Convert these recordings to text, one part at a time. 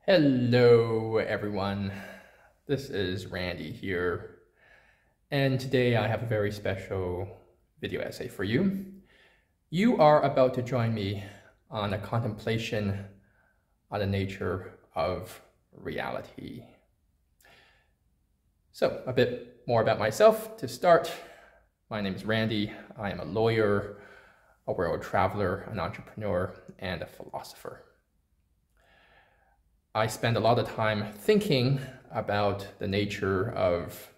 Hello everyone, this is Randy here, and today I have a very special video essay for you. You are about to join me on a contemplation on the nature of reality. So, a bit more about myself to start. My name is Randy. I am a lawyer, a world traveler, an entrepreneur, and a philosopher. I spend a lot of time thinking about the nature of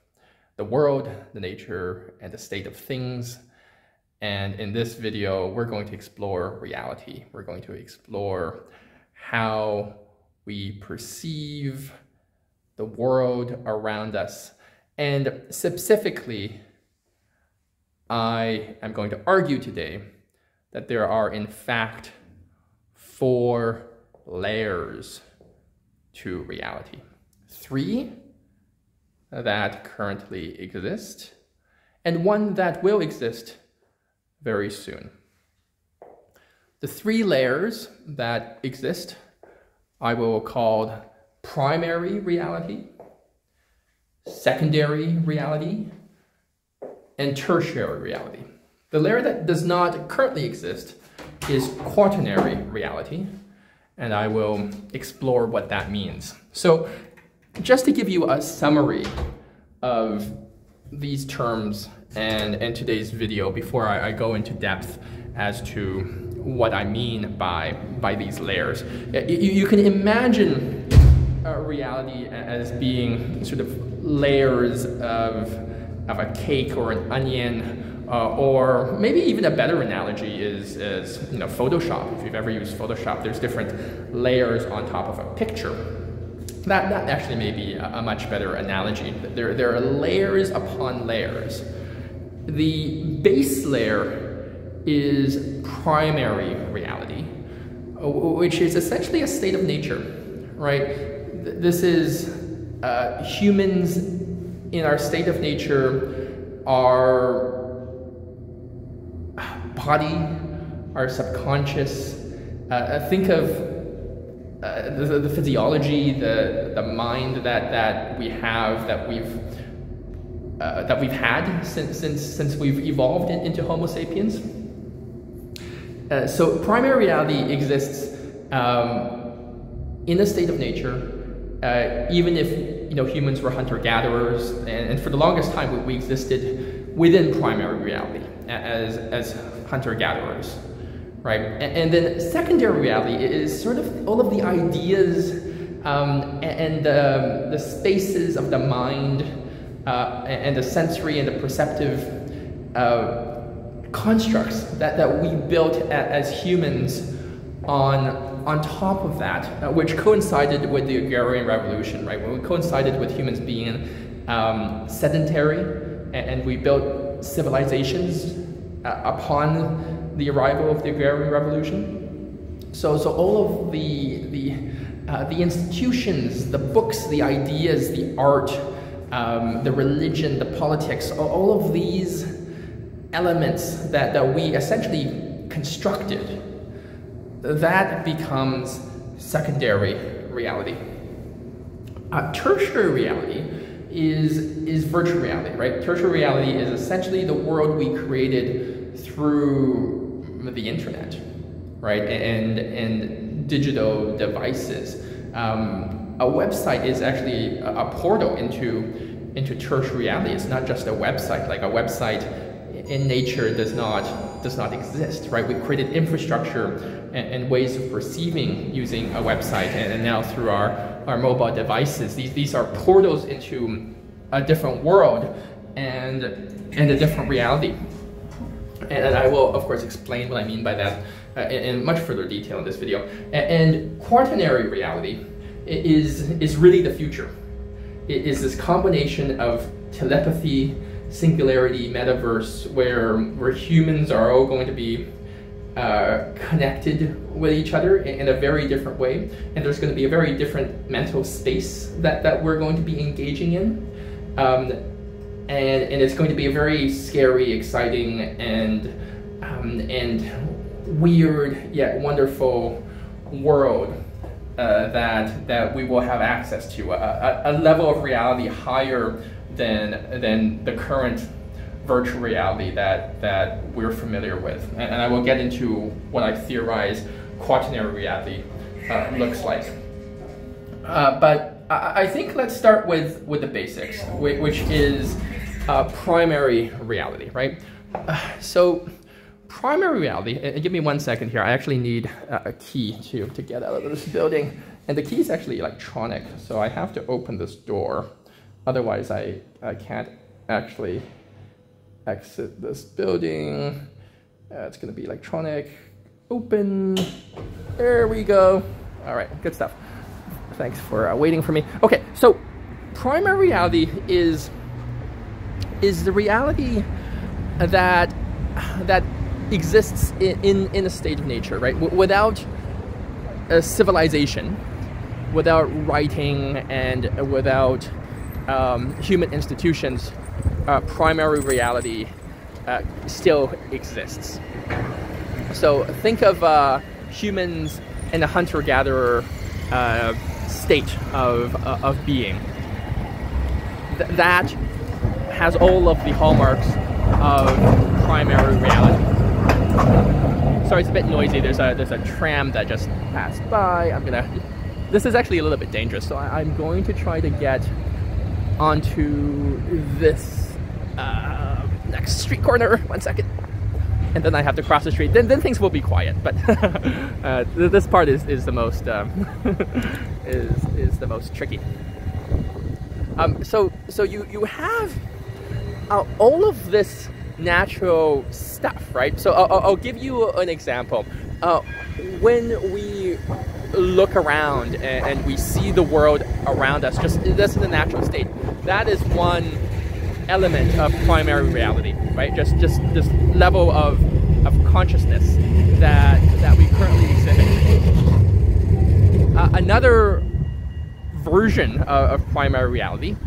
the world, the nature and the state of things. And in this video, we're going to explore reality. We're going to explore how we perceive the world around us. And specifically, I am going to argue today that there are, in fact, 4 layers to reality. 3 that currently exist, and 1 that will exist very soon. The 3 layers that exist I will call primary reality, secondary reality, and tertiary reality. The layer that does not currently exist is quaternary reality, and I will explore what that means. So just to give you a summary of these terms and in today's video before I go into depth as to what I mean by these layers. You can imagine reality as being sort of layers of a cake or an onion, or maybe even a better analogy is Photoshop. If you've ever used Photoshop, there's different layers on top of a picture. That actually may be a much better analogy. There are layers upon layers. The base layer is primary reality, which is essentially a state of nature, right? This is humans in our state of nature, our body, our subconscious. Think of the physiology, the mind that we have, that we've had since we've evolved into Homo sapiens. So primary reality exists in a state of nature, even if humans were hunter-gatherers, and for the longest time we existed within primary reality as hunter-gatherers, right? And then secondary reality is sort of all of the ideas and the spaces of the mind and the sensory and the perceptive constructs that we built as humans on top of that, which coincided with the Agrarian Revolution, right? When we coincided with humans being sedentary, and we built civilizations upon the arrival of the Agrarian Revolution. So all of the institutions, the books, the ideas, the art, the religion, the politics, all of these elements that we essentially constructed, that becomes secondary reality. Tertiary reality is virtual reality, right? Tertiary reality is essentially the world we created through the internet, right? And digital devices. A website is actually a portal into tertiary reality. It's not just a website. Like a website in nature does not exist, right? We created infrastructure and ways of perceiving using a website, and now through our mobile devices, these are portals into a different world and a different reality. And I will, of course, explain what I mean by that in much further detail in this video. And quaternary reality is really the future. It is this combination of telepathy, singularity, metaverse, where humans are all going to be connected with each other in a very different way, and there's going to be a very different mental space that we're going to be engaging in, and it's going to be a very scary, exciting, and weird yet wonderful world that we will have access to, a level of reality higher than the current virtual reality that we're familiar with. And I will get into what I theorize quaternary reality looks like. But I think let's start with the basics, which is primary reality, right? So primary reality, and give me 1 second here, I actually need a key to get out of this building. And the key is actually electronic, so I have to open this door. Otherwise, I can't actually exit this building. It's gonna be electronic, open, there we go. All right, good stuff. Thanks for waiting for me. Okay, so primary reality is the reality that exists in a state of nature, right? Without a civilization, without writing, and without human institutions, primary reality still exists. So think of humans in a hunter-gatherer state of being. That has all of the hallmarks of primary reality. Sorry, it's a bit noisy. There's a tram that just passed by. This is actually a little bit dangerous, so I'm going to try to get onto this next street corner. 1 second. And then I have to cross the street. Then things will be quiet. But this part is the most is the most tricky. So you have all of this natural stuff, right? So I'll give you an example. When we look around and we see the world around us, just this is the natural state. That is one element of primary reality, right? Just this level of consciousness that we currently exhibit. Another version of primary reality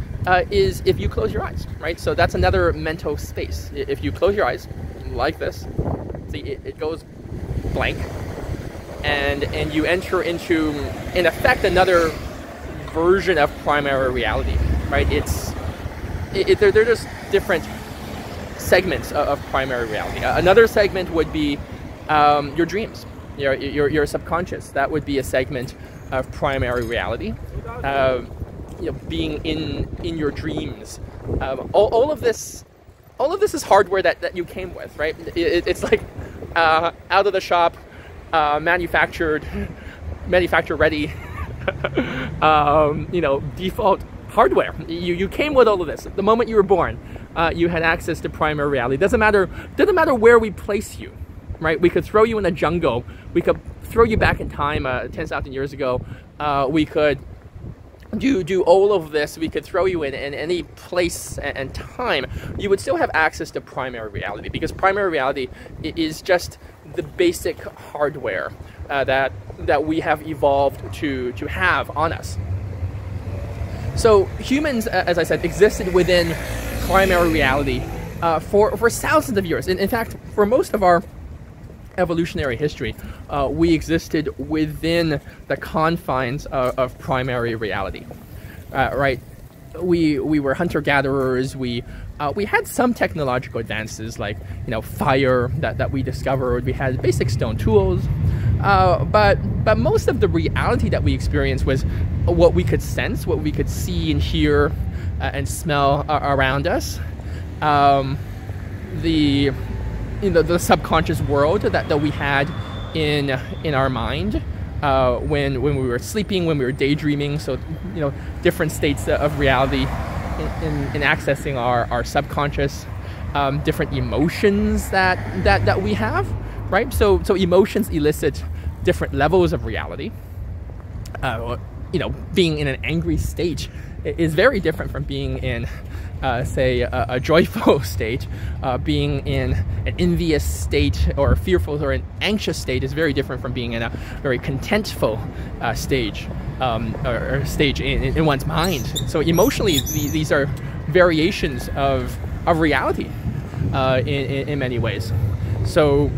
is if you close your eyes, right? So that's another mental space. If you close your eyes like this, see it goes blank, and you enter into, in effect, another version of primary reality, right? They're just different segments of primary reality. Another segment would be your dreams, your subconscious. That would be a segment of primary reality. Being in your dreams. All of this is hardware that you came with, right? It's like out of the shop, manufacture ready, default hardware. You came with all of this. The moment you were born, you had access to primary reality. Doesn't matter where we place you, right? We could throw you in a jungle. We could throw you back in time 10,000 years ago. We could do all of this. We could throw you in any place and time. You would still have access to primary reality, because primary reality is just the basic hardware that we have evolved to have on us. So humans, as I said, existed within primary reality for thousands of years. In fact, for most of our evolutionary history, we existed within the confines of primary reality, right? We were hunter-gatherers. We had some technological advances, like fire that we discovered. We had basic stone tools, but most of the reality that we experienced was what we could sense, what we could see and hear and smell around us. The subconscious world that we had in our mind when we were sleeping, when we were daydreaming. So different states of reality in accessing our subconscious, different emotions that we have, right? So emotions elicit different levels of reality. Being in an angry state is very different from being in say a joyful state. Being in an envious state or fearful or an anxious state is very different from being in a very contentful stage or stage in one's mind. So emotionally, these are variations of reality in many ways. So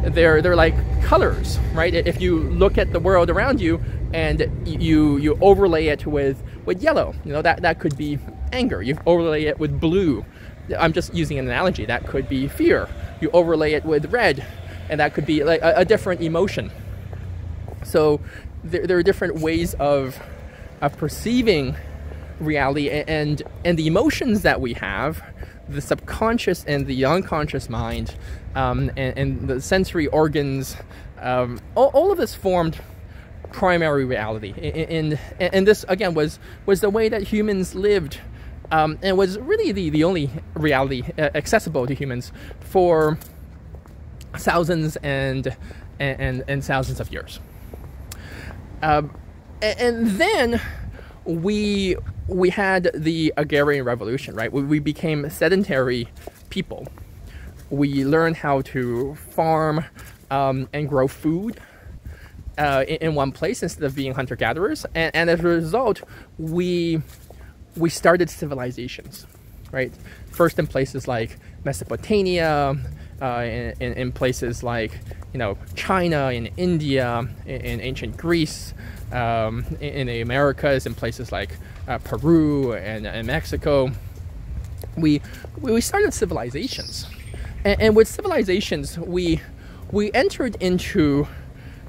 they're like colors, right? If you look at the world around you and you overlay it with yellow. You know, that could be anger. You overlay it with blue. I'm just using an analogy. That could be fear. You overlay it with red, and that could be like a different emotion. So there are different ways of perceiving reality, and the emotions that we have, the subconscious and the unconscious mind, and the sensory organs, all of this formed primary reality. And this again was the way that humans lived, and was really the only reality accessible to humans for thousands and thousands of years. And then we had the Agrarian Revolution, right? We became sedentary people. We learned how to farm and grow food in one place instead of being hunter-gatherers, and as a result, we started civilizations, right? First in places like Mesopotamia, in places like, you know, China, in India, in ancient Greece, in the Americas, in places like Peru and Mexico. We started civilizations, and with civilizations we entered into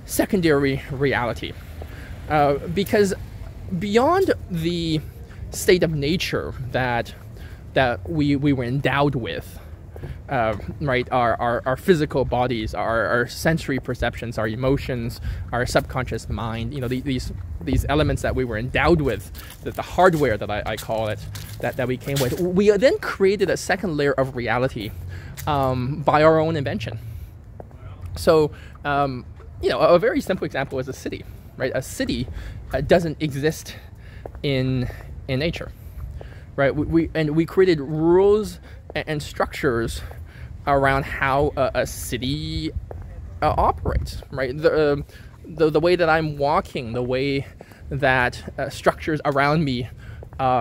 secondary reality, because beyond the state of nature that we were endowed with, right, our physical bodies, our sensory perceptions, our emotions, our subconscious mind, you know, these elements that we were endowed with, the hardware that I call it, that we came with, we then created a second layer of reality by our own invention. So you know, a very simple example is a city, right? A city doesn't exist in nature, right? We created rules and structures around how a city operates, right? The way that I'm walking, the way that structures around me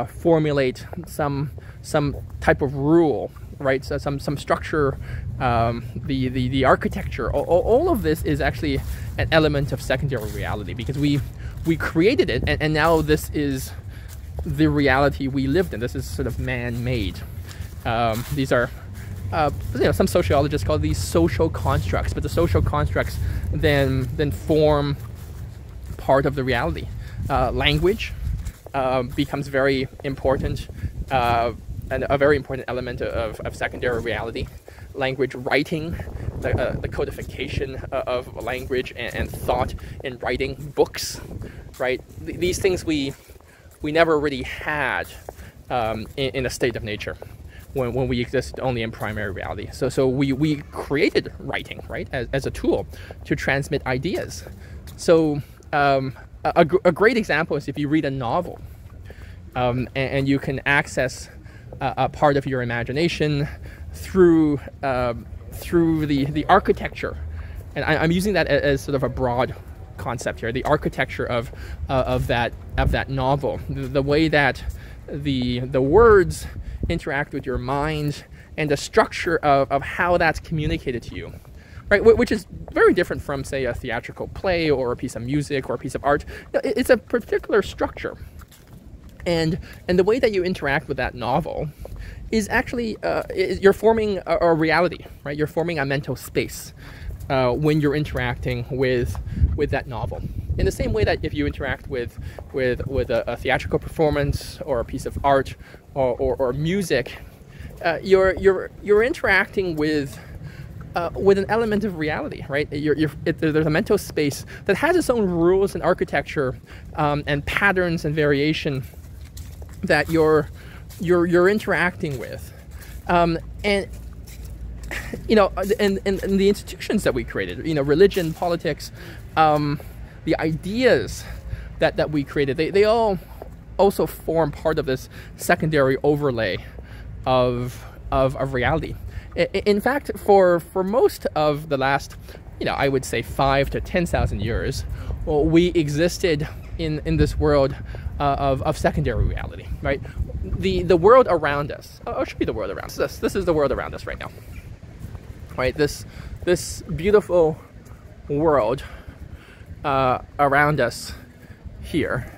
formulate some type of rule, right? So some structure, the architecture, all of this is actually an element of secondary reality, because we created it, and now this is the reality we lived in. This is sort of man-made. These are, you know, some sociologists call these social constructs, but the social constructs then form part of the reality. Language becomes very important, and a very important element of secondary reality. Language writing, the codification of language and thought in writing, books, right? These things we never really had in a state of nature when we exist only in primary reality. So we created writing, right, as a tool to transmit ideas. So a great example is if you read a novel, and you can access a part of your imagination through the architecture, and I'm using that as sort of a broad concept here. The architecture of that novel, the way that the words interact with your mind, and the structure of how that's communicated to you, right? Which is very different from, say, a theatrical play or a piece of music or a piece of art. It's a particular structure, and the way that you interact with that novel is actually you're forming a reality, right? You're forming a mental space when you're interacting with that novel. In the same way that if you interact with a theatrical performance or a piece of art or music, you're interacting with an element of reality, right? There's a mental space that has its own rules and architecture and patterns and variation that you're interacting with, and you know, and the institutions that we created, you know, religion, politics, the ideas that we created, they all also form part of this secondary overlay of reality. In fact, for most of the last, you know, I would say 5,000 to 10,000 years, we existed in this world of secondary reality, right? The world around us. I'll show you the world around us. This is the world around us right now, right? This beautiful world around us here,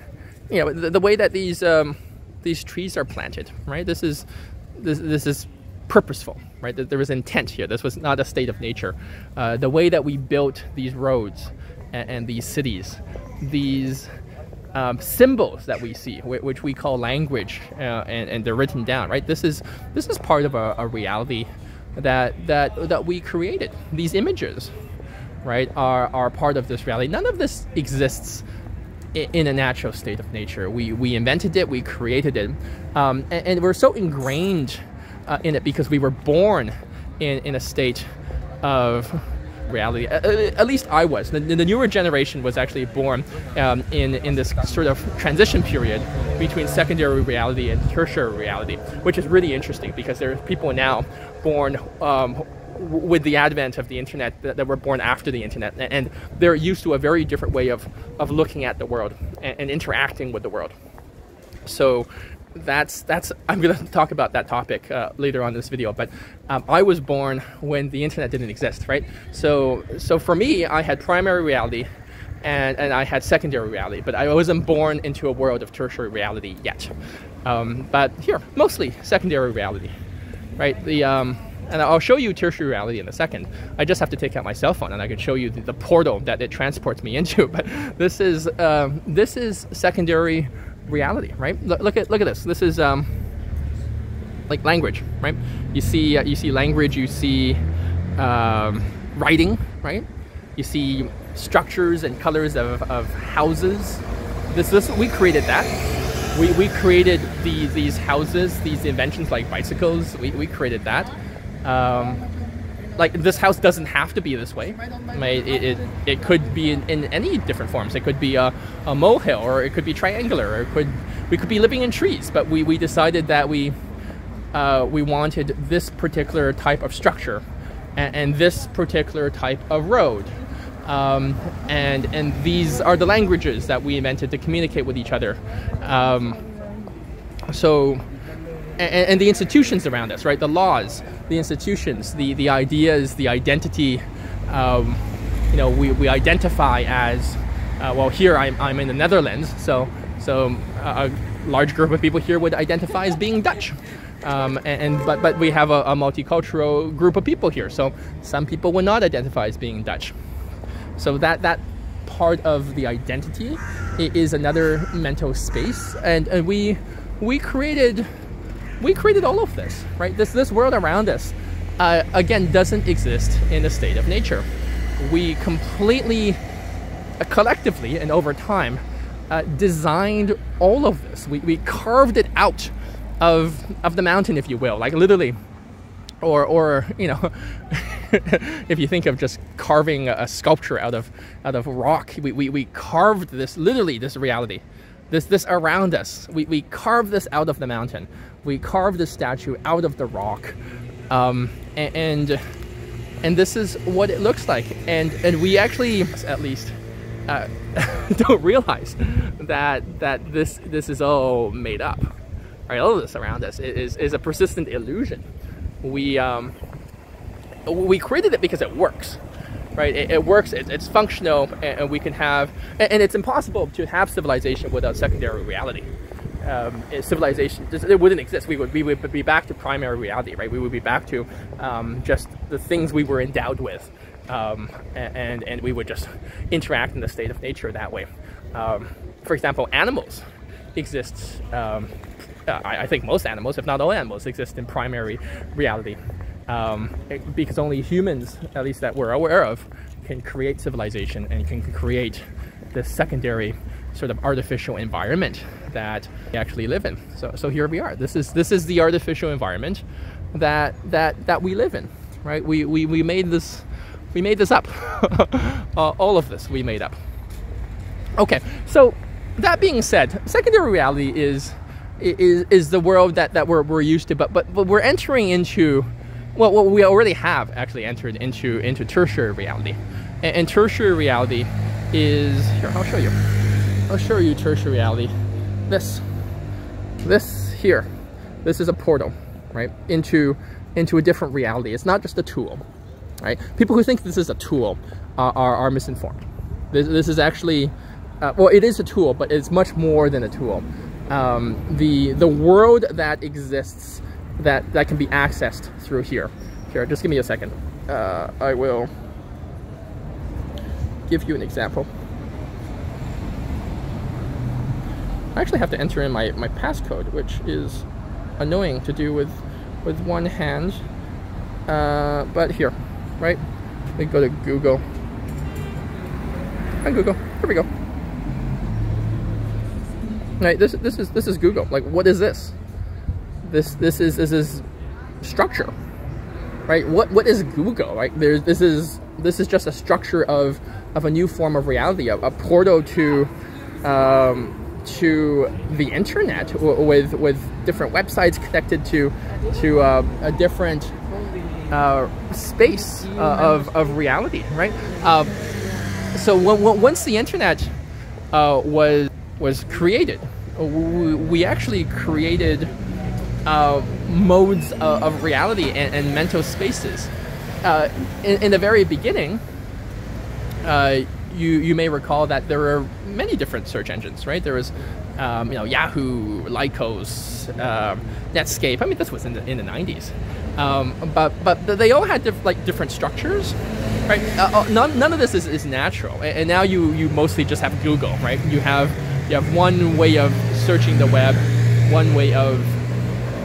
you know, the way that these trees are planted, right? This is purposeful, right? There was intent here. This was not a state of nature. The way that we built these roads and these cities, these symbols that we see, which we call language, and they're written down, right? This is part of a reality that we created. These images, right, are part of this reality. None of this exists in a natural state of nature. We invented it, we created it, and we're so ingrained in it because we were born in a state of reality. At least I was. The newer generation was actually born in this sort of transition period between secondary reality and tertiary reality, which is really interesting because there are people now born with the advent of the internet that were born after the internet, and they're used to a very different way of looking at the world and interacting with the world. So that's I'm going to talk about that topic later on in this video, but I was born when the internet didn't exist, right? So for me, I had primary reality and I had secondary reality, but I wasn't born into a world of tertiary reality yet. But here, mostly secondary reality, right? And I'll show you tertiary reality in a second. I just have to take out my cell phone and I can show you the portal that it transports me into. But this is secondary reality, right? Look at this. This is like language, right? You see language. You see writing, right? You see structures and colors of houses. This we created that. We created these houses, these inventions like bicycles. We created that. Like this house doesn't have to be this way. It could be in any different forms. It could be a molehill, or it could be triangular, or we could be living in trees. But we decided that we wanted this particular type of structure and this particular type of road. And these are the languages that we invented to communicate with each other. And the institutions around us, right? The laws, the institutions, the ideas, the identity. You know, we identify as well. Here I'm in the Netherlands, so a large group of people here would identify as being Dutch. But we have a multicultural group of people here, so some people would not identify as being Dutch. So that part of the identity is another mental space, and we created all of this, right? This world around us, again, doesn't exist in a state of nature. We completely, collectively, and over time, designed all of this. We carved it out of the mountain, if you will, like literally, or you know, if you think of just carving a sculpture out of rock, we carved this, literally, this reality. This around us, we carved this out of the mountain. We carved this statue out of the rock, and this is what it looks like. And we actually, at least, don't realize that this is all made up. Right, all of this around us is a persistent illusion. We created it because it works. Right, it works. It's functional, and we can have. And it's impossible to have civilization without secondary reality. Civilization, it wouldn't exist. We would be back to primary reality, right? We would be back to just the things we were endowed with, and we would just interact in the state of nature that way. For example, animals exist. I think most animals, if not all animals, exist in primary reality. Because only humans, at least that we're aware of, can create civilization and can create this secondary sort of artificial environment that we actually live in. So here we are. This is the artificial environment that we live in, right? We made this up. All of this we made up. Okay, so that being said, secondary reality is the world that we're used to, but we're entering into. Well, we already have actually entered into tertiary reality, and tertiary reality is here. I'll show you. I'll show you tertiary reality. This here, this is a portal, right, into a different reality. It's not just a tool, right? People who think this is a tool are misinformed. This is actually well, it is a tool, but it's much more than a tool. The world that exists that can be accessed through here. Here, just give me a second. I will give you an example. I actually have to enter in my passcode, which is annoying to do with one hand. But here, right? We go to Google. And Google. Here we go. Right. This is Google. Like, what is this? This is structure. Right. What is Google? Right. This is just a structure of a new form of reality, a portal to the internet with different websites connected to a different space of reality, right? So once the internet was created, we actually created modes of reality and mental spaces. In the very beginning, you may recall that there were many different search engines, right? There was Yahoo, Lycos, Netscape. I mean, this was in the 90s. But they all had different structures, right? None of this is natural. And now you mostly just have Google, right? You have one way of searching the web, one way of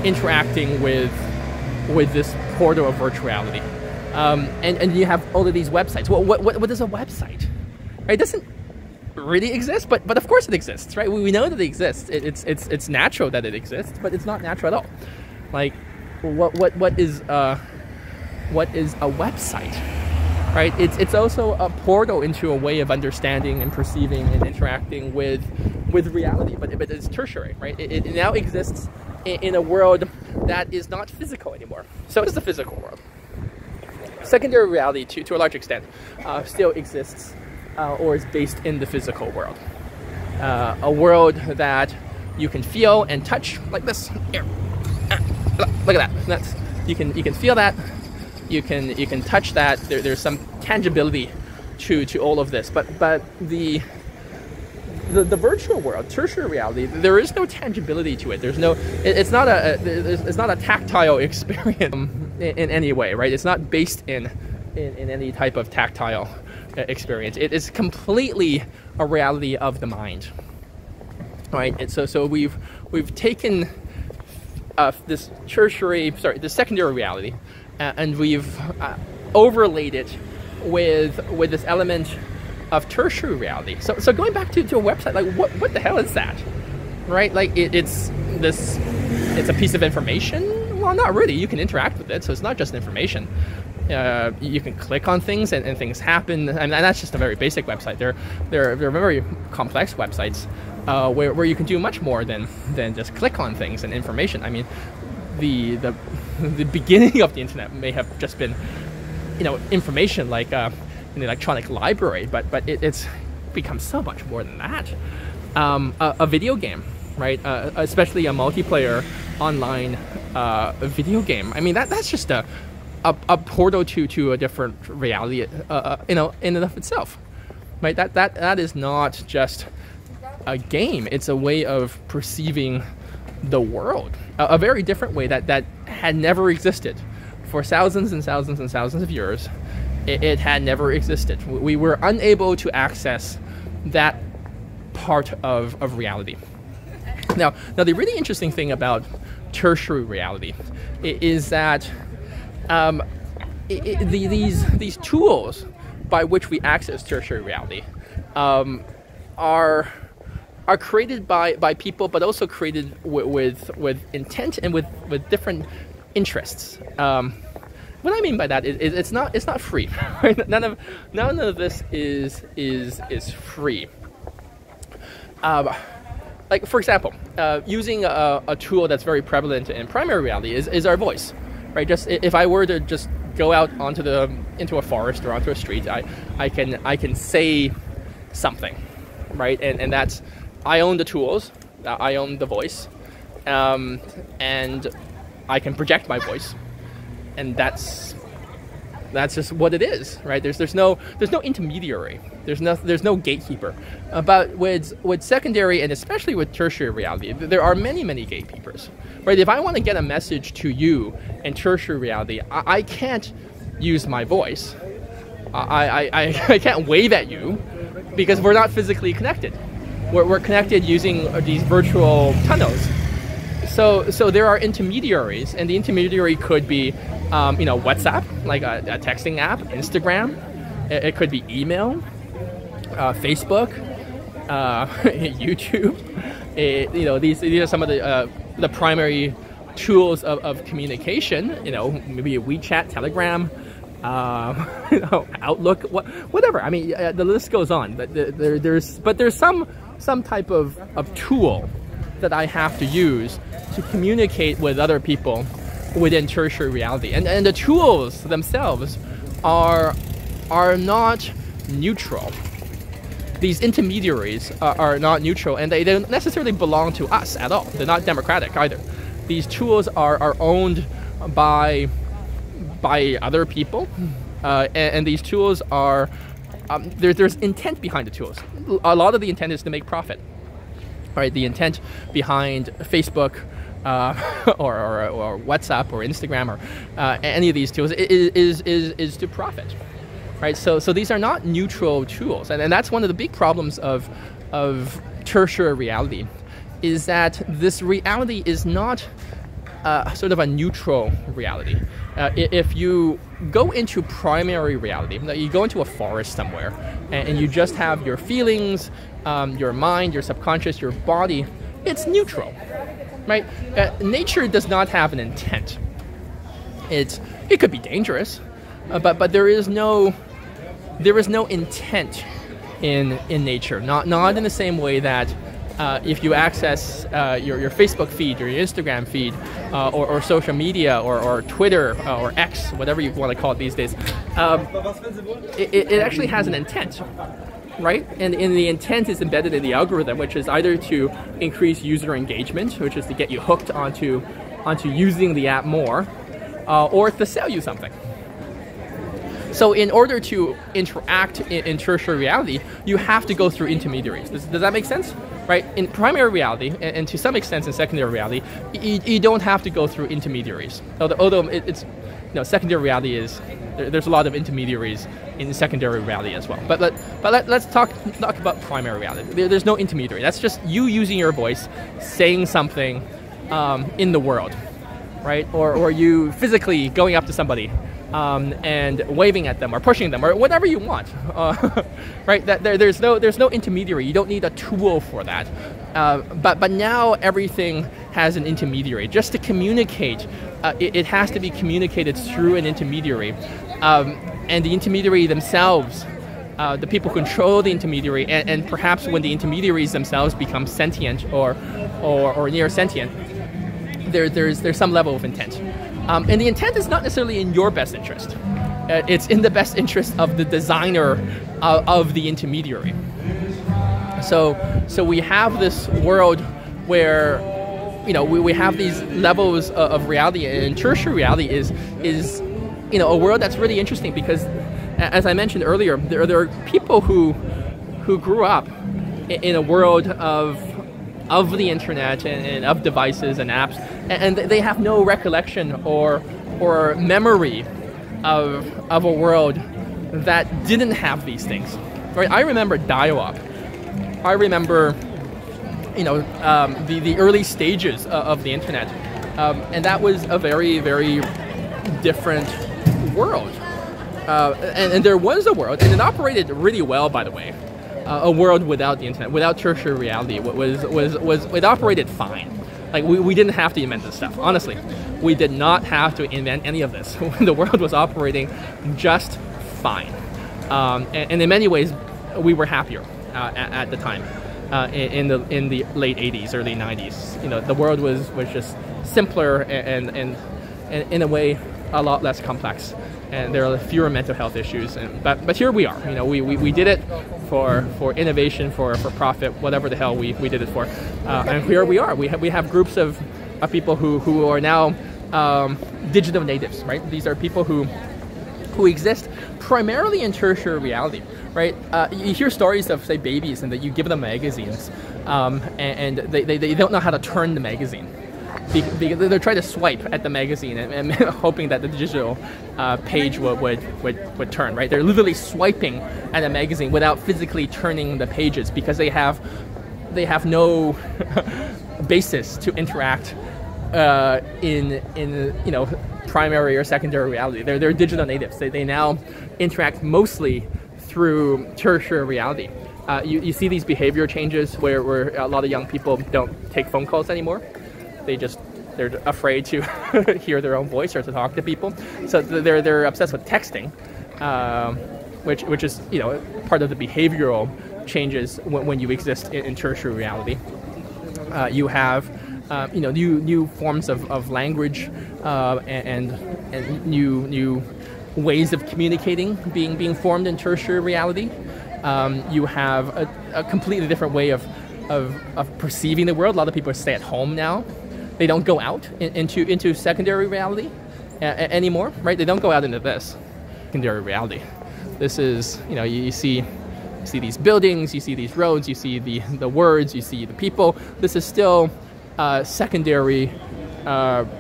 interacting with this portal of virtuality, and you have all of these websites. Well, what is a website? Right? It doesn't really exist, but of course it exists, right? We know that it exists. It's natural that it exists, but it's not natural at all. Like, what is a website? Right? It's also a portal into a way of understanding and perceiving and interacting with reality, but it's tertiary, right? It now exists in a world that is not physical anymore. So it's the physical world. Secondary reality, to a large extent, still exists or is based in the physical world. A world that you can feel and touch, like this. Here, look at that. You can feel that. You can touch that. There's some tangibility to all of this, but the virtual world, tertiary reality, there is no tangibility to it. It's not a tactile experience in any way, right? It's not based in any type of tactile experience. It is completely a reality of the mind, right? And so we've taken this secondary reality, and we've overlaid it with this element of tertiary reality. So going back to a website, like what the hell is that, right? Like it's a piece of information. Well, not really. You can interact with it, so it's not just information. You can click on things and things happen, and that's just a very basic website. There are very complex websites where you can do much more than just click on things and information. I mean, the beginning of the internet may have just been information, like an electronic library, but it's become so much more than that. A video game, right? Especially a multiplayer online video game. I mean, that's just a portal to a different reality, in and of itself, right? That is not just a game. It's a way of perceiving the world, a very different way that had never existed for thousands and thousands and thousands of years. It had never existed. We were unable to access that part of reality. Now the really interesting thing about tertiary reality is that these tools by which we access tertiary reality are created by people, but also created with intent and with different interests. What I mean by that is it's not free. Right? None of this is free. Like, for example, using a tool that's very prevalent in primary reality is our voice, right? Just if I were to just go out into a forest or onto a street, I can say something, right? And that's, I own the tools, I own the voice, and I can project my voice, and that's That's just what it is, right? There's no intermediary. There's no gatekeeper. But with secondary and especially with tertiary reality, there are many gatekeepers, right? If I want to get a message to you in tertiary reality, I can't use my voice. I can't wave at you because we're not physically connected. We're connected using these virtual tunnels. So there are intermediaries, and the intermediary could be, WhatsApp, like a texting app, Instagram. It could be email, Facebook, YouTube. These are some of the primary tools of communication. Maybe WeChat, Telegram, Outlook, whatever. I mean, the list goes on. But there's some type of tool that I have to use to communicate with other people within tertiary reality, and the tools themselves are not neutral. These intermediaries are not neutral, and they don't necessarily belong to us at all. They're not democratic either. These tools are owned by other people, and these tools are there's intent behind the tools. A lot of the intent is to make profit. Right, the intent behind Facebook or WhatsApp or Instagram or any of these tools is to profit. Right, so these are not neutral tools, and that's one of the big problems of tertiary reality, is that this reality is not sort of a neutral reality. If you go into primary reality, you go into a forest somewhere, and you just have your feelings, your mind, your subconscious, your body, it's neutral, right? Nature does not have an intent. It could be dangerous, but there is no intent in nature. Not in the same way that if you access your Facebook feed or your Instagram feed or social media or Twitter or X, whatever you want to call it these days, it actually has an intent, right? And the intent is embedded in the algorithm, which is either to increase user engagement, which is to get you hooked onto using the app more, or to sell you something. So in order to interact in tertiary reality, you have to go through intermediaries. Does that make sense? Right? In primary reality, and to some extent in secondary reality, you don't have to go through intermediaries. Although it's secondary reality is, there's a lot of intermediaries in secondary reality as well. But let's talk about primary reality. There's no intermediary. That's just you using your voice, saying something in the world, right? Or you physically going up to somebody and waving at them or pushing them or whatever you want, right? There's no intermediary. You don't need a tool for that. But now everything has an intermediary. Just to communicate, it has to be communicated through an intermediary, and the intermediary themselves, the people control the intermediary, and perhaps when the intermediaries themselves become sentient or near sentient, there's some level of intent. And the intent is not necessarily in your best interest. It's in the best interest of the designer of the intermediary. So we have this world where, we have these levels of reality, and tertiary reality is a world that's really interesting because, as I mentioned earlier, there are people who grew up in a world of the internet and of devices and apps, and they have no recollection or memory of a world that didn't have these things. Right? I remember dial-up. I remember the early stages of the internet, and that was a very, very different world. And there was a world, and it operated really well, by the way. A world without the internet, without tertiary reality, it operated fine. Like we didn't have to invent this stuff. Honestly, we did not have to invent any of this. The world was operating just fine, and in many ways, we were happier at the time. In the late 80s, early 90s, the world was just simpler and in a way a lot less complex. And there are fewer mental health issues, but here we are. We did it for innovation, for profit, whatever the hell we did it for, and here we are. We have groups of people who are now digital natives, right? These are people who who exist primarily in tertiary reality, right? You hear stories of, say, babies, and that you give them magazines, and they don't know how to turn the magazine. Because they're trying to swipe at the magazine and hoping that the digital page would turn, right? They're literally swiping at a magazine without physically turning the pages because they have no basis to interact in primary or secondary reality. They're digital natives. They now interact mostly through tertiary reality. You see these behavior changes where a lot of young people don't take phone calls anymore. They're afraid to hear their own voice or to talk to people. So they're obsessed with texting, which is part of the behavioral changes when you exist in tertiary reality. You have new forms of language and new ways of communicating being formed in tertiary reality. You have a completely different way of perceiving the world. A lot of people stay at home now. They don't go out into secondary reality anymore, right? They don't go out into this secondary reality. This is, you see these buildings, you see these roads, you see the words, you see the people. This is still secondary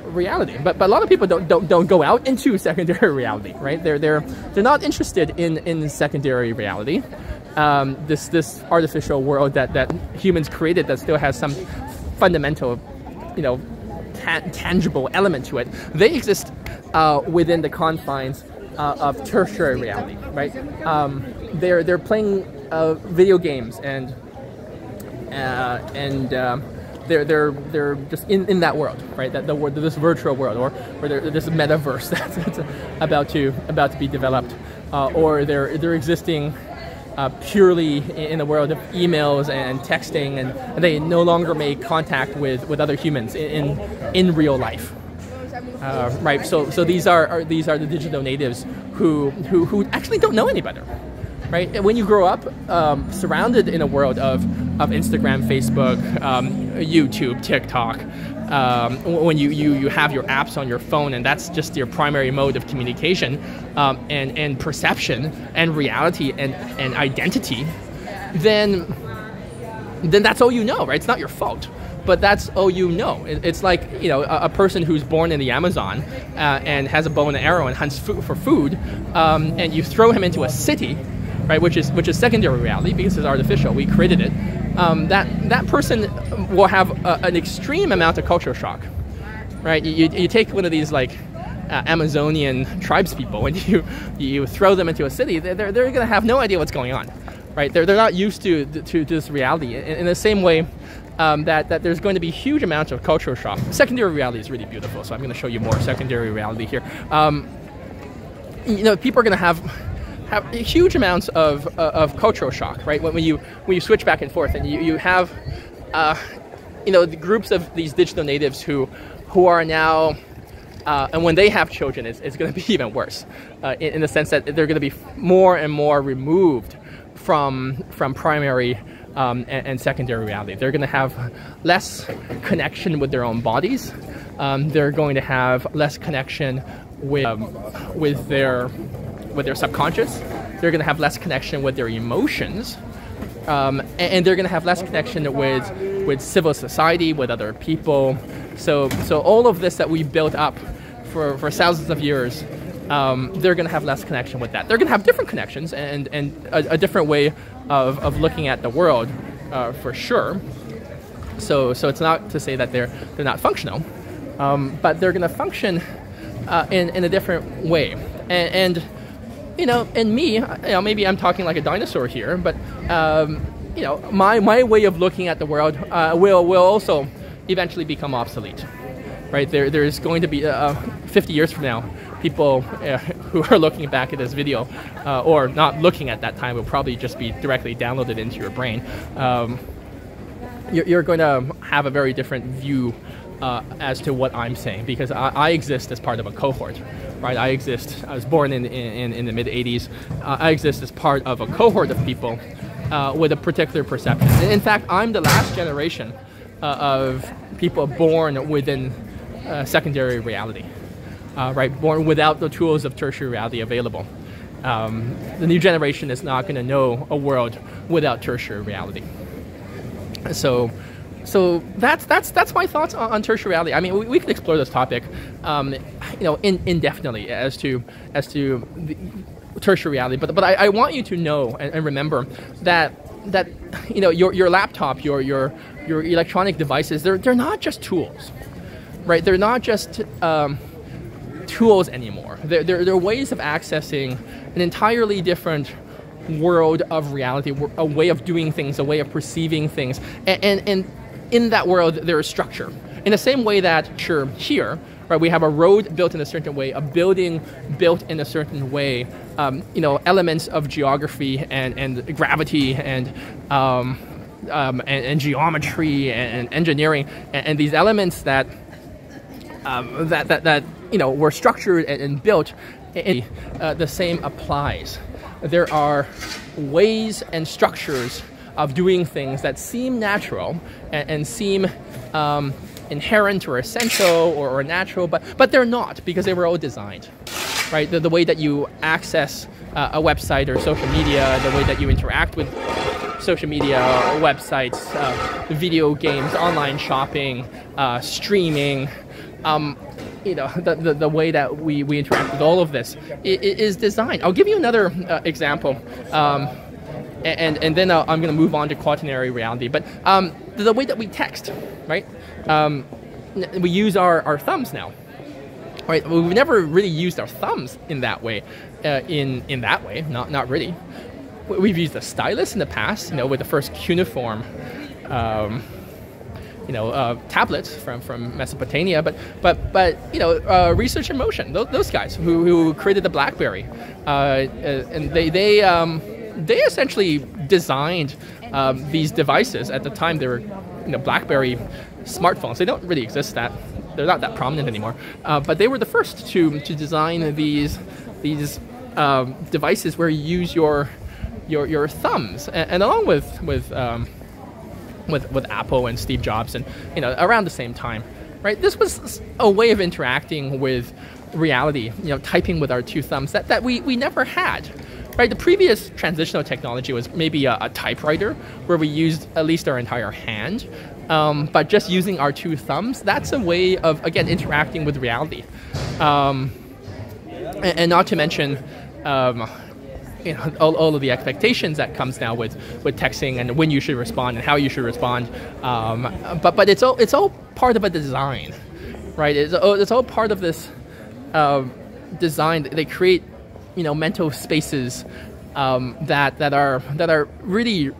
reality, but a lot of people don't go out into secondary reality, right? They're not interested in secondary reality. This artificial world that humans created that still has some fundamental, tangible element to it. They exist within the confines of tertiary reality, right? They're playing video games and they're just in that world, right? This virtual world, or this metaverse that's about to be developed, or they're existing purely in the world of emails and texting, and they no longer make contact with other humans in real life, right? So these are the digital natives who actually don't know any better, right? When you grow up surrounded in a world of Instagram, Facebook, YouTube, TikTok, when you have your apps on your phone and that's just your primary mode of communication and perception and reality and identity, then that's all you know, right? It's not your fault, but that's all you know. It's like a person who's born in the Amazon and has a bow and arrow and hunts for food, and you throw him into a city, right? Which is secondary reality because it's artificial. We created it. That person will have an extreme amount of culture shock, right? You take one of these Amazonian tribes people and you throw them into a city, they're going to have no idea what's going on, right? They're not used to this reality. In the same way that there's going to be huge amounts of cultural shock. Secondary reality is really beautiful, so I'm going to show you more secondary reality here. People are going to have huge amounts of cultural shock, right? When you switch back and forth, and you have the groups of these digital natives who are now, and when they have children, it's going to be even worse, in the sense that they're going to be more and more removed from primary and secondary reality. They're going to have less connection with their own bodies. They're going to have less connection with their subconscious. They're going to have less connection with their emotions, and they're going to have less connection with civil society, with other people. So all of this that we built up for thousands of years, they're going to have less connection with that. They're going to have different connections and a different way of looking at the world, for sure. So it's not to say that they're not functional, but they're going to function in a different way. And me, maybe I'm talking like a dinosaur here, but my way of looking at the world will also eventually become obsolete, right? There's going to be 50 years from now, people who are looking back at this video, or not looking at that time, will probably just be directly downloaded into your brain. You're going to have a very different view as to what I'm saying, because I exist as part of a cohort, right? I was born in the mid-'80s. I exist as part of a cohort of people with a particular perception. In fact, I'm the last generation of people born within secondary reality. right? Born without the tools of tertiary reality available. The new generation is not going to know a world without tertiary reality. So that's my thoughts on tertiary reality. I mean, we could explore this topic, indefinitely as to the tertiary reality. But I want you to know and remember that your laptop, your electronic devices, they're not just tools, right? They're not just tools anymore. They're ways of accessing an entirely different world of reality, a way of doing things, a way of perceiving things, and in that world there is structure. In the same way that here, right, we have a road built in a certain way, a building built in a certain way, elements of geography and gravity and geometry and engineering and these elements that were structured and built. The same applies. There are ways and structures of doing things that seem natural and seem inherent or essential or natural, but they're not, because they were all designed, right? The way that you access a website or social media, the way that you interact with social media, websites, video games, online shopping, streaming, the way that we interact with all of this is designed. I'll give you another example, and then I'm going to move on to quaternary reality. But the way that we text, right? We use our thumbs now, right? We've never really used our thumbs in that way. In that way, not really. We've used a stylus in the past, with the first cuneiform. Tablets from Mesopotamia, but Research in Motion, those guys who created the BlackBerry, and they essentially designed these devices. At the time, they were BlackBerry smartphones. They don't really exist they're not that prominent anymore, but they were the first to design these devices where you use your thumbs, and along with Apple and Steve Jobs, and around the same time, right? This was a way of interacting with reality, typing with our two thumbs that we never had, right? The previous transitional technology was maybe a typewriter where we used at least our entire hand, but just using our two thumbs, that's a way of, again, interacting with reality, and not to mention all of the expectations that comes now with texting and when you should respond and how you should respond, but it's all part of a design, right? It's all part of this design. They create mental spaces that are really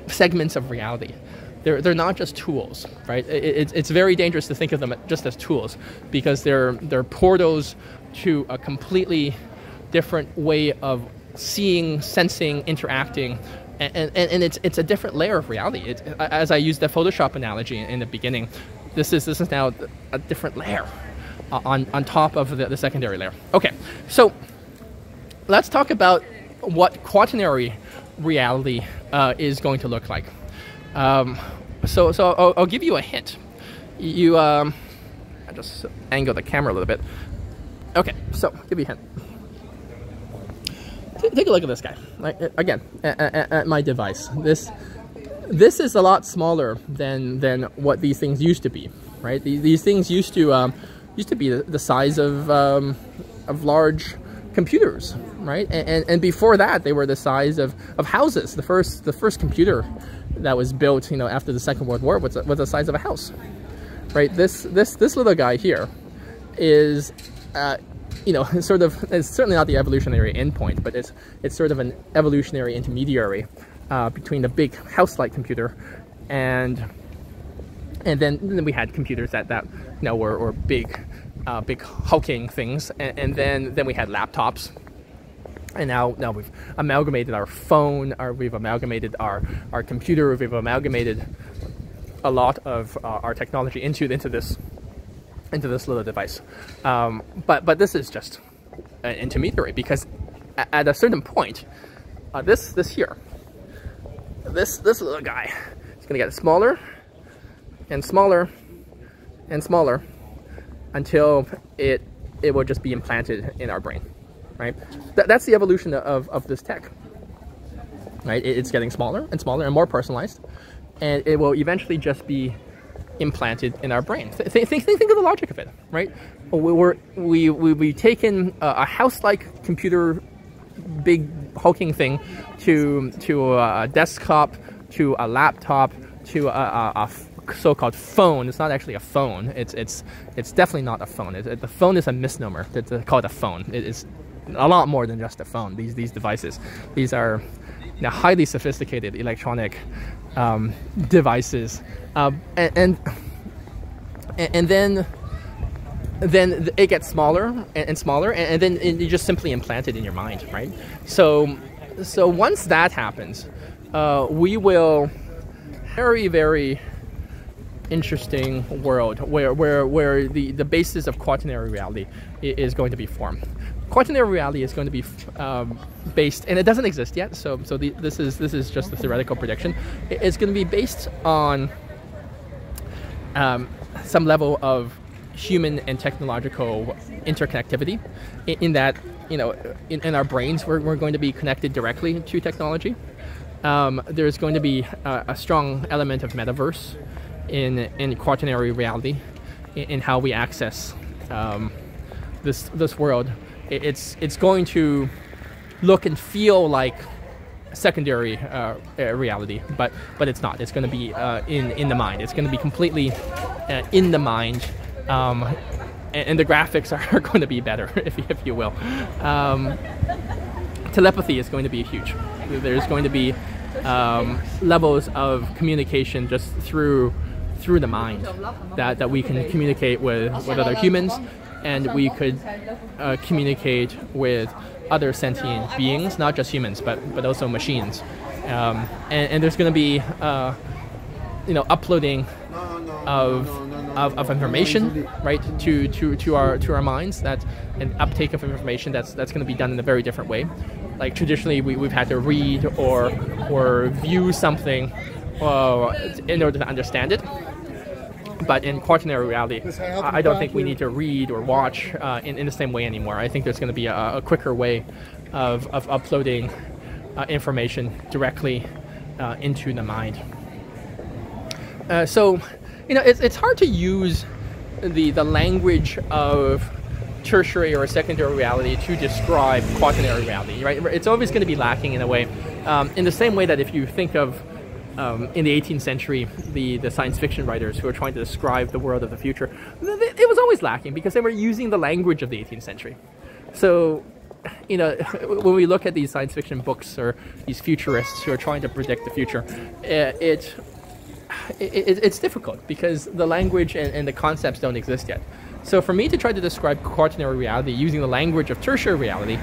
segments of reality. They're not just tools, right? It's very dangerous to think of them just as tools, because they're portals to a completely different way of seeing, sensing, interacting, and it's a different layer of reality. As I used the Photoshop analogy in the beginning, this is now a different layer on top of the secondary layer. Okay, so let's talk about what quaternary reality is going to look like. So I'll give you a hint. I just angle the camera a little bit. Okay, so I'll give you a hint. Take a look at this guy. Again, at my device. This is a lot smaller than what these things used to be, right? These things used to be the size of large computers, right? And before that, they were the size of houses. The first computer that was built, after the Second World War was the size of a house, right? This little guy here is. It's certainly not the evolutionary endpoint, but it's sort of an evolutionary intermediary between the big house-like computer and then we had computers that were big hulking things, and then we had laptops, and now we've amalgamated our phone, or we've amalgamated our computer, we've amalgamated a lot of our technology into this little device, but this is just an intermediary, because at a certain point, this little guy is going to get smaller and smaller and smaller until it it will just be implanted in our brain, right? That's the evolution of this tech, right? It's getting smaller and smaller and more personalized, and it will eventually just be implanted in our brain. Think of the logic of it, right? We've taken a house-like computer, big hulking thing, to a desktop, to a laptop, to a so-called phone. It's not actually a phone. It's definitely not a phone. The phone is a misnomer. To call it a phone. It is a lot more than just a phone. These devices. These are highly sophisticated electronic devices, and then it gets smaller and smaller, and then you just simply implant it in your mind, right? So once that happens, we will very, very interesting world where the basis of quaternary reality is going to be formed. Quaternary reality is going to be based, and it doesn't exist yet. So this is just a theoretical prediction. It's going to be based on some level of human and technological interconnectivity. In that, in our brains, we're going to be connected directly to technology. There's going to be a strong element of metaverse in quaternary reality, in how we access this world. It's going to look and feel like secondary reality, but it's not. It's going to be in the mind. It's going to be completely in the mind, and the graphics are going to be better, if you will. Telepathy is going to be huge. There's going to be levels of communication just through the mind that we can communicate with other humans, and we could communicate with other sentient beings, not just humans, but also machines. And there's going to be uploading of information, right, to our minds. That an uptake of information that's going to be done in a very different way. Like traditionally, we've had to read or view something in order to understand it. But in quaternary reality, I don't think we need to read or watch in the same way anymore. I think there's going to be a quicker way of uploading information directly into the mind. So, it's hard to use the language of tertiary or secondary reality to describe quaternary reality, right? It's always going to be lacking in a way. In the same way that if you think of in the 18th century, the science fiction writers who were trying to describe the world of the future, it was always lacking because they were using the language of the 18th century. So, when we look at these science fiction books or these futurists who are trying to predict the future, it's difficult because the language and the concepts don't exist yet. So for me to try to describe quaternary reality using the language of tertiary reality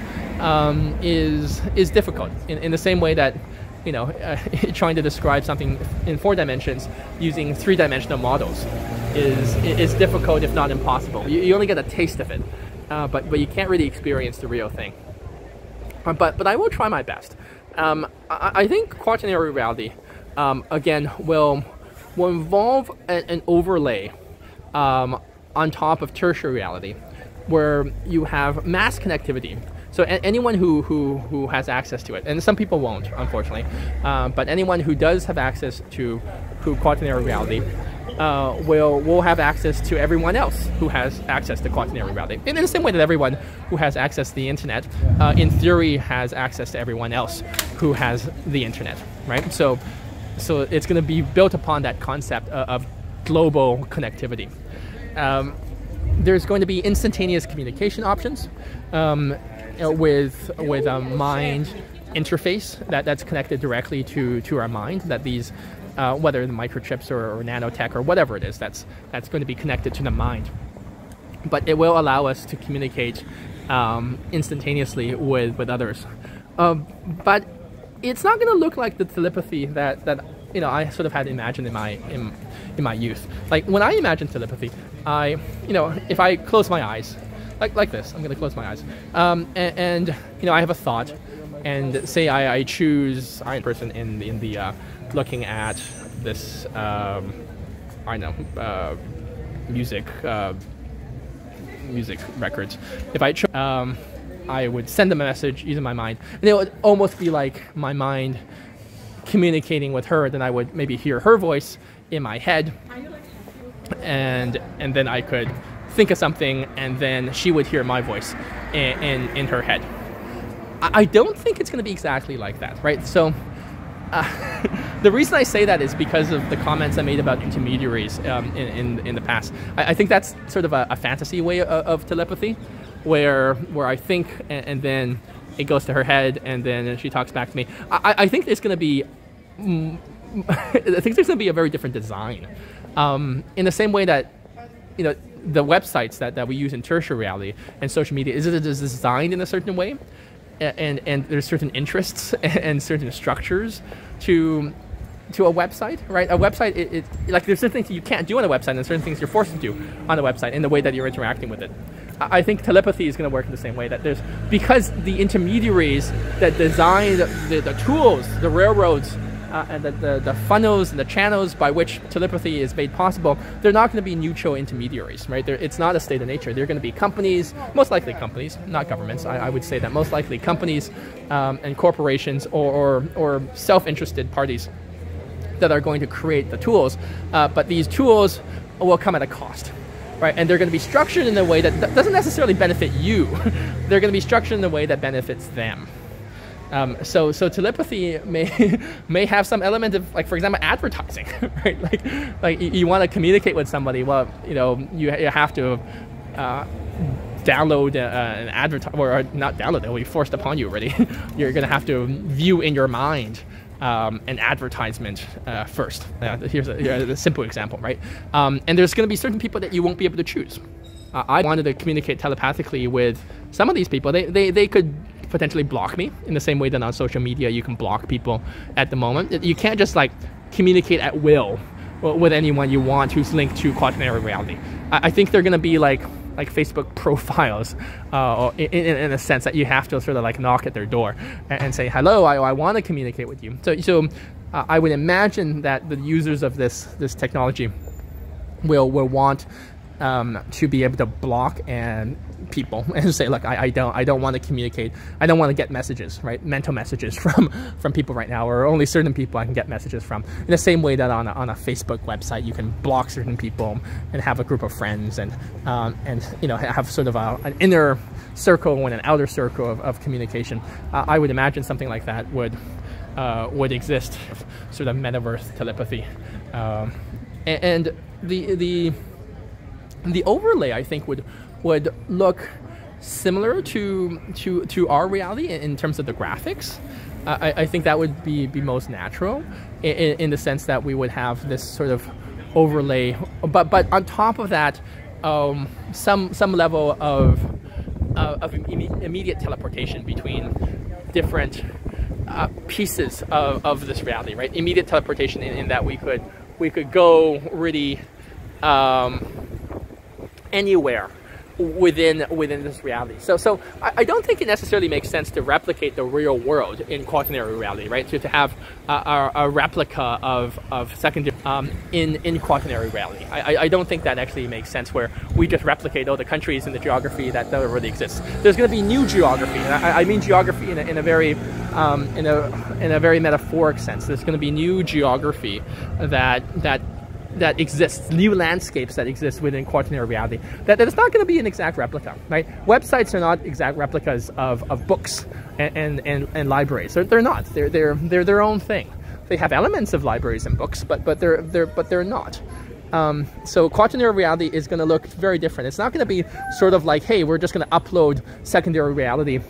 is difficult in the same way that trying to describe something in 4 dimensions using 3-dimensional models is difficult, if not impossible. You only get a taste of it, but you can't really experience the real thing. But I will try my best. I think quaternary reality, again, will involve an overlay on top of tertiary reality, where you have mass connectivity. So anyone who has access to it, and some people won't, unfortunately, but anyone who does have access to quaternary reality will have access to everyone else who has access to quaternary reality. And in the same way that everyone who has access to the internet, in theory, has access to everyone else who has the internet, right? So it's going to be built upon that concept of global connectivity. There's going to be instantaneous communication options with a mind interface that's connected directly to our mind. That these, whether the microchips or nanotech or whatever it is, that's going to be connected to the mind. But it will allow us to communicate instantaneously with others. But it's not going to look like the telepathy that I sort of had imagined in my youth. Like when I imagine telepathy, if I close my eyes, like this, I'm going to close my eyes, and I have a thought, and say I choose I'm a person in the looking at this music music records. If I would send them a message using my mind, and it would almost be like my mind communicating with her. Then I would maybe hear her voice in my head, and then I could think of something, and then she would hear my voice in her head. I don't think it's going to be exactly like that, right? So the reason I say that is because of the comments I made about intermediaries in the past. I think that's sort of a fantasy way of telepathy, where I think and then it goes to her head and then she talks back to me. I think there's going to be a very different design, in the same way that the websites that we use in tertiary reality and social media is designed in a certain way. And there's certain interests and certain structures to a website, right? A website, it like there's certain things you can't do on a website and certain things you're forced to do on a website in the way that you're interacting with it. I think telepathy is going to work in the same way, that because the intermediaries that design the tools, the railroads, and the funnels and the channels by which telepathy is made possible, they're not going to be neutral intermediaries, right? It's not a state of nature. They're going to be companies, most likely companies, not governments. I would say that most likely companies and corporations or self-interested parties that are going to create the tools. But these tools will come at a cost, right? And they're going to be structured in a way that doesn't necessarily benefit you. They're going to be structured in a way that benefits them. So telepathy may have some element of, like, for example, advertising, right? Like you want to communicate with somebody. Well, you have to download an or not download. It will be forced upon you already. You're going to have to view in your mind an advertisement first. Here's a simple example, right? And there's going to be certain people that you won't be able to choose. I wanted to communicate telepathically with some of these people. They could potentially block me in the same way that on social media you can block people at the moment. You can't just like communicate at will with anyone you want who's linked to Quaternary Reality. I think they're going to be like Facebook profiles, in a sense that you have to sort of like knock at their door and say, hello, I want to communicate with you. So I would imagine that the users of this technology will want to be able to block people and say, look, I don't want to communicate. I don't want to get messages, right? Mental messages from people right now, or only certain people I can get messages from. In the same way that on a Facebook website you can block certain people and have a group of friends and have sort of an inner circle and an outer circle of communication. I would imagine something like that would exist, sort of metaverse telepathy, and the overlay, I think, would look similar to our reality in terms of the graphics. I think that would be most natural in the sense that we would have this sort of overlay, but on top of that, some level of immediate teleportation between different pieces of this reality, right? Immediate teleportation in that we could go really anywhere within this reality. So I don't think it necessarily makes sense to replicate the real world in Quaternary Reality, right? So to have a replica of secondary in Quaternary Reality. I don't think that actually makes sense, where we just replicate all the countries and the geography that already exists. There's going to be new geography, and I mean geography in a very metaphoric sense. There's going to be new geography that exists, new landscapes that exist within Quaternary Reality. That is not going to be an exact replica, right? Websites are not exact replicas of books and libraries. They're not. They're their own thing. They have elements of libraries and books, but they're not. So Quaternary Reality is going to look very different. It's not going to be sort of like, hey, we're just going to upload secondary reality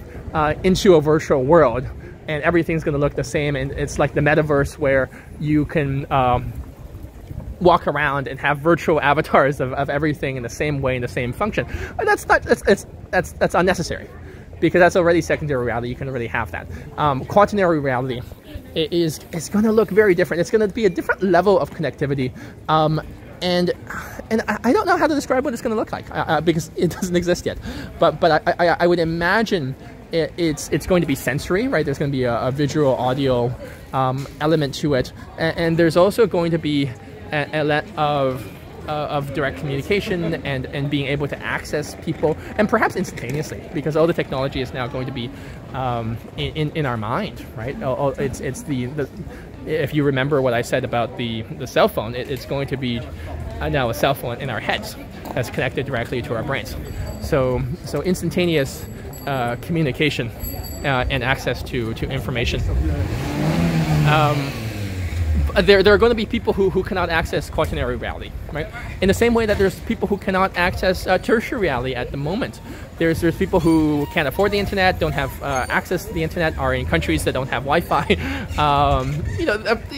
into a virtual world, and everything's going to look the same. And it's like the metaverse, where you can walk around and have virtual avatars of everything in the same way, in the same function. That's unnecessary, because that's already secondary reality. You can already have that. Quaternary reality is going to look very different. It's going to be a different level of connectivity, and I don't know how to describe what it's going to look like, because it doesn't exist yet. But I would imagine it's going to be sensory, right? There's going to be a visual, audio element to it, and there's also going to be of of direct communication and being able to access people, and perhaps instantaneously, because all the technology is now going to be in our mind, right? It's the if you remember what I said about the cell phone, it's going to be now a cell phone in our heads that's connected directly to our brains. So instantaneous communication and access to information. There are going to be people who cannot access quaternary reality, right? In the same way that there's people who cannot access tertiary reality at the moment. There's people who can't afford the internet, don't have access to the internet, are in countries that don't have Wi-Fi.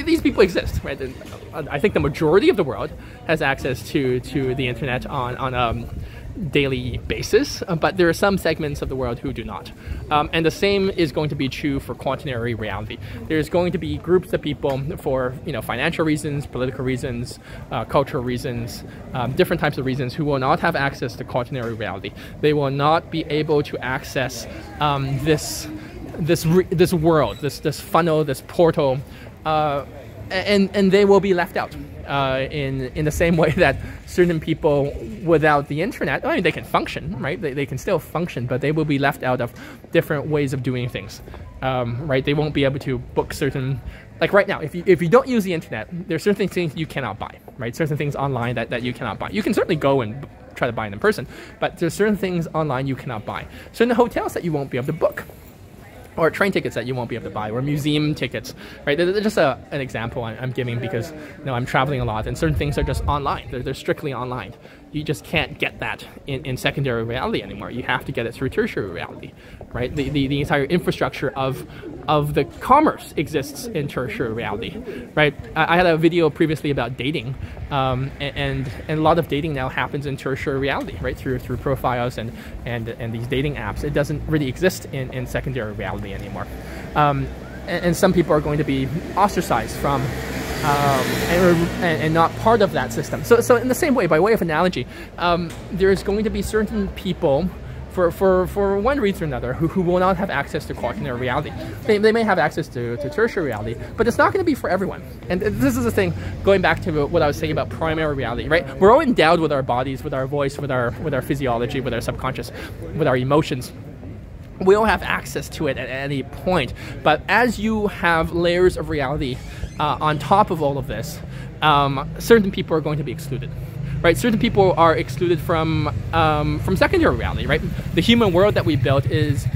These people exist, right? And I think the majority of the world has access to the internet on a daily basis, but there are some segments of the world who do not. And the same is going to be true for quaternary reality. There's going to be groups of people for financial reasons, political reasons, cultural reasons, different types of reasons who will not have access to quaternary reality. They will not be able to access this world, this funnel, this portal, and they will be left out. In the same way that certain people without the internet, I mean, they can function, right? They can still function, but they will be left out of different ways of doing things, right? They won't be able to book certain, like right now, if you don't use the internet, there's certain things you cannot buy, right? Certain things online that you cannot buy. You can certainly go and try to buy them in person, but there's certain things online you cannot buy. Certain hotels that you won't be able to book, or train tickets that you won't be able to buy, or museum tickets, right? They're just an example I'm giving because I'm traveling a lot, and certain things are just online. They're strictly online. You just can't get that in secondary reality anymore. You have to get it through tertiary reality, right? The entire infrastructure of the commerce exists in tertiary reality, right? I had a video previously about dating, and a lot of dating now happens in tertiary reality, right? Through profiles and these dating apps. It doesn't really exist in secondary reality anymore. And some people are going to be ostracized from and not part of that system. So in the same way, by way of analogy, there's going to be certain people for one reason or another who will not have access to quaternary reality. They may have access to tertiary reality, but it's not going to be for everyone. And this is the thing, going back to what I was saying about primary reality, right? We're all endowed with our bodies, with our voice, with our physiology, with our subconscious, with our emotions. We all have access to it at any point, but as you have layers of reality on top of all of this, certain people are going to be excluded, right? Certain people are excluded from secondary reality, right? The human world that we built is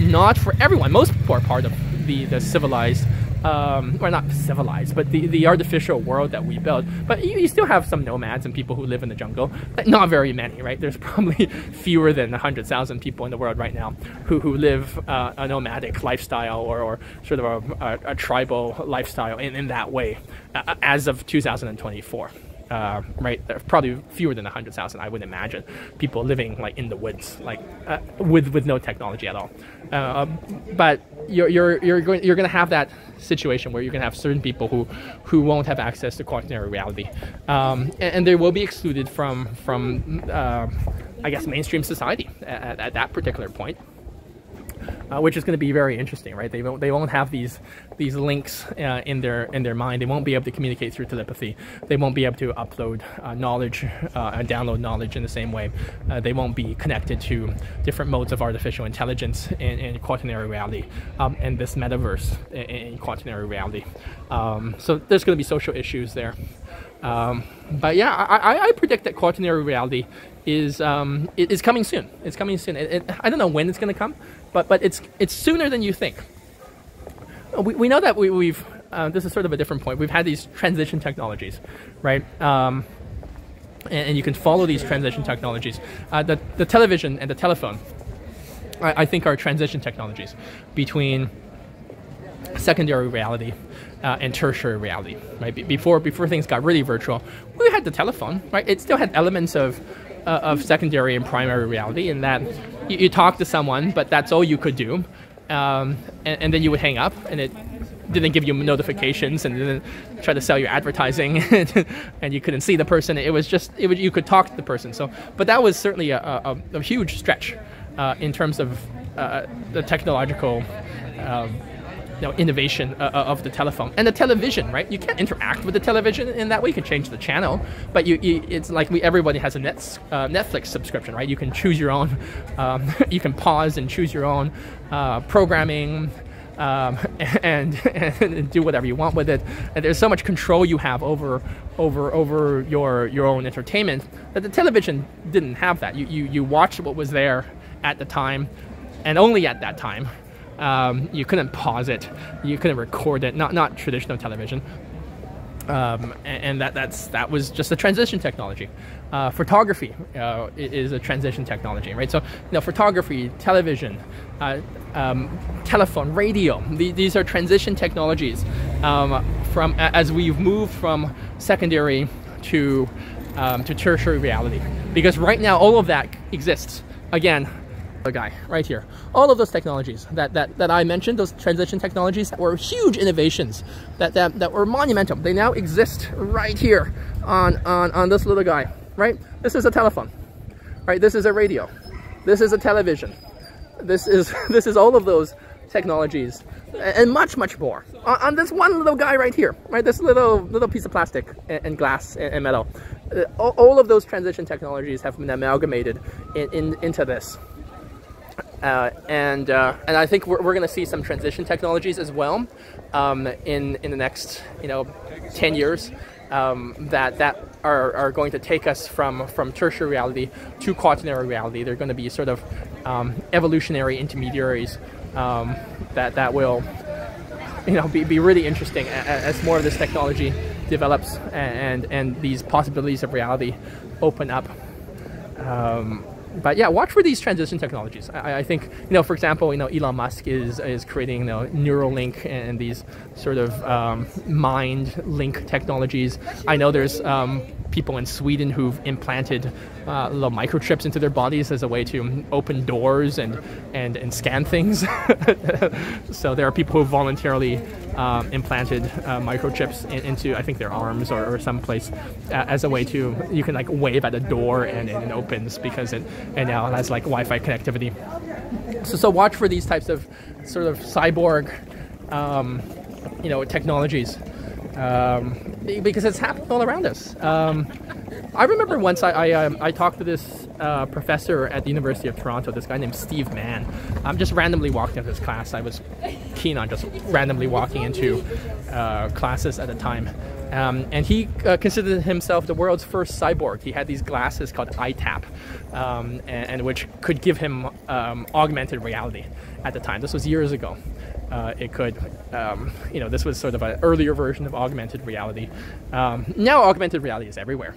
not for everyone. Most people are part of the civilized, well, not civilized, but the artificial world that we built. But you still have some nomads and people who live in the jungle. Not very many, right? There's probably fewer than 100,000 people in the world right now who live a nomadic lifestyle or sort of a tribal lifestyle in that way as of 2024. Right, there are probably fewer than 100,000, I would imagine, people living like in the woods, like with no technology at all. But you're going to have that situation where you're going to have certain people who won't have access to quaternary reality, and they will be excluded from I guess mainstream society at that particular point. Which is going to be very interesting, right? They won't have these links in their mind. They won't be able to communicate through telepathy. They won't be able to upload knowledge and download knowledge in the same way. They won't be connected to different modes of artificial intelligence in quaternary reality and this metaverse in quaternary reality. So there's going to be social issues there. But yeah, I predict that quaternary reality is coming soon. It's coming soon. I don't know when it's going to come, but it's sooner than you think. We know that we've this is sort of a different point. We've had these transition technologies, right? And you can follow these transition technologies. The television and the telephone, I think, are transition technologies between secondary reality and tertiary reality, right? Before things got really virtual, we had the telephone, right? It still had elements of secondary and primary reality in that you talk to someone, but that's all you could do, and then you would hang up, and it didn't give you notifications and didn't try to sell you advertising, and you couldn't see the person. It was just you could talk to the person. So, but that was certainly a huge stretch in terms of the technological innovation of the telephone and the television, right? You can't interact with the television in that way. You can change the channel, but it's like everybody has a Netflix subscription, right? You can choose your own, you can pause and choose your own programming, and do whatever you want with it. And there's so much control you have over your own entertainment that the television didn't have that. You watched what was there at the time, and only at that time. You couldn't pause it, you couldn't record it. Not traditional television. And that was just a transition technology. Photography is a transition technology, right? So photography, television, telephone, radio. These are transition technologies from as we've moved from secondary to tertiary reality. Because right now all of that exists. Again, the guy right here. All of those technologies that I mentioned, those transition technologies that were huge innovations, that were monumental, they now exist right here on this little guy, right? This is a telephone, right? This is a radio. This is a television. This is all of those technologies and much more on this one little guy right here, right? This little piece of plastic and glass and metal. All of those transition technologies have been amalgamated into this. And I think we're going to see some transition technologies as well in the next 10 years that are going to take us from tertiary reality to quaternary reality. They're going to be sort of evolutionary intermediaries that will be really interesting as more of this technology develops and these possibilities of reality open up. But yeah, watch for these transition technologies. I think, for example, Elon Musk is creating Neuralink and these sort of mind link technologies. I know there's people in Sweden who've implanted little microchips into their bodies as a way to open doors and scan things. So there are people who voluntarily implanted microchips into, I think, their arms or someplace as a way to, you can like wave at a door and it opens because it now has like Wi-Fi connectivity. So watch for these types of sort of cyborg technologies. Because it's happening all around us. I remember once I talked to this professor at the University of Toronto, this guy named Steve Mann. I'm just randomly walking into his class. I was keen on just randomly walking into classes at a time. And he considered himself the world's first cyborg. He had these glasses called iTap, and which could give him augmented reality at the time. This was years ago. It could, this was sort of an earlier version of augmented reality. Now augmented reality is everywhere,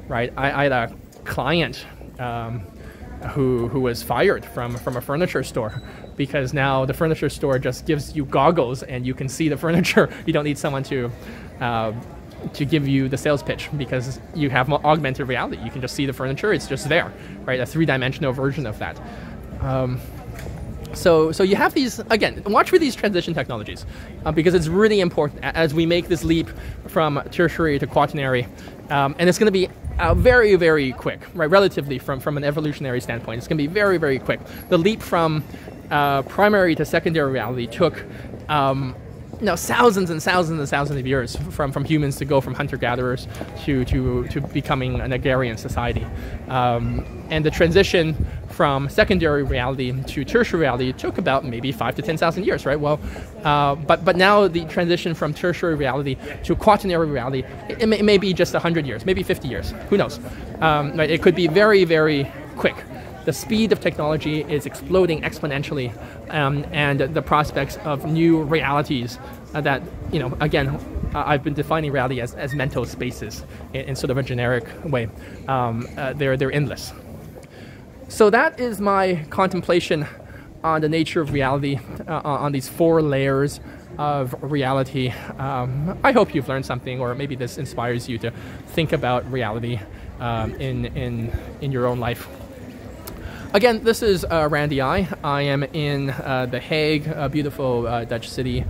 right? I had a client who was fired from a furniture store because now the furniture store just gives you goggles and you can see the furniture. You don't need someone to give you the sales pitch because you have augmented reality. You can just see the furniture, it's just there, right? A three-dimensional version of that. So you have these, again, watch for these transition technologies because it's really important as we make this leap from tertiary to quaternary. And it's going to be very, very quick, right? Relatively from an evolutionary standpoint, it's going to be very, very quick. The leap from primary to secondary reality took thousands and thousands and thousands of years from humans to go from hunter-gatherers to becoming an agrarian society. And the transition from secondary reality to tertiary reality took about maybe 5,000 to 10,000 years, right? Well, but now the transition from tertiary reality to quaternary reality, it may be just 100 years, maybe 50 years, who knows? Right? It could be very, very quick. The speed of technology is exploding exponentially, and the prospects of new realities that, again, I've been defining reality as mental spaces in sort of a generic way. They're endless. So that is my contemplation on the nature of reality, on these 4 layers of reality. I hope you've learned something, or maybe this inspires you to think about reality in your own life. Again, this is Randy I. I am in The Hague, a beautiful Dutch city,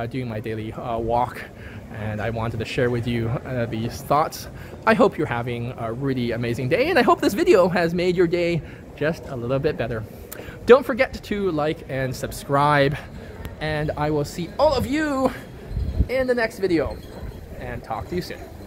doing my daily walk, and I wanted to share with you these thoughts. I hope you're having a really amazing day, and I hope this video has made your day just a little bit better. Don't forget to like and subscribe. And I will see all of you in the next video. And talk to you soon.